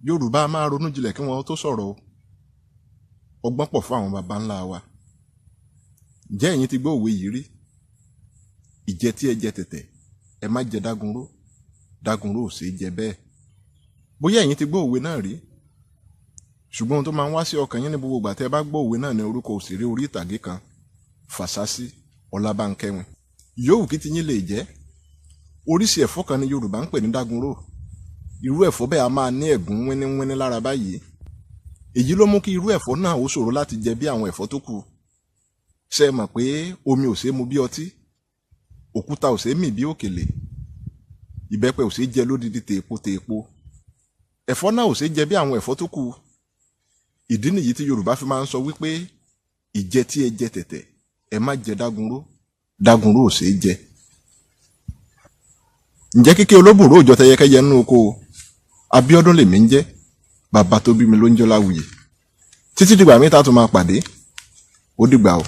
Yorùbá máa ronú jinlẹ̀ kí wọ́n tó sọ̀rọ̀ o. Ọgbọ́n pọ̀ fún àwọn baba ńlá wa. Ǹjẹ́ ẹ̀yin ti gbọ́ òwe yìí rí? Ìjẹ tí ẹ jẹ tẹ̀tẹ̀, ẹ má jẹ dágunró, dágunró ò ṣeé jẹ bẹ́ẹ̀. Bóyá ẹ̀yin ti gbọ́ òwe náà rí, ṣùgbọ́n ohun tó máa ń wá sí ọkàn yín ní gbogbo ìgbà tẹ́ ẹ bá gbọ́ òwe náà ní orúkọ òṣèré orí ìtàgé kan, Fàsásí Ọlábánkẹ́wìn. Yòówù kí ti yín lè jẹ́, oríṣi ẹ̀fọ́ kan ní Yorùbá ń pè ní dágunró. Irú ẹ̀fọ́ bẹ́ẹ̀ a máa ní ẹ̀gún wíníwíní lára báyìí. Èyí ló mú kí irú ẹ̀fọ́ náà ó ṣòro láti jẹ bí àwọn ẹ̀fọ́ tó kù. Ṣé ẹ mọ̀ pé omi ò ṣeé mu bí ọtí, òkúta ò ṣeé mì bí òkèlè, ìbẹ́pẹ ò ṣeé jẹ lódidi tèèpo tèèpo. Ẹ̀fọ́ náà ò ṣeé jẹ bí àwọn ẹ̀fọ́ tó kù. Ìdí nìyí tí Yorùbá fi máa ń sọ wípé ìjẹ tí ẹ jẹ tẹ̀tẹ̀, ẹ má jẹ dágunró, dágunró ò ṣeé jẹ. Ǹjẹ́ kíké olóbùrò òjọ tẹyẹkẹyẹ nínú oko o? Abíọ́dún lèmi ń jẹ́, bàbá tó bí mi ló ń jẹ́ Ọláwuyì. Títí dìgbà mi tá tún máa pàdé, ó dìgbà o.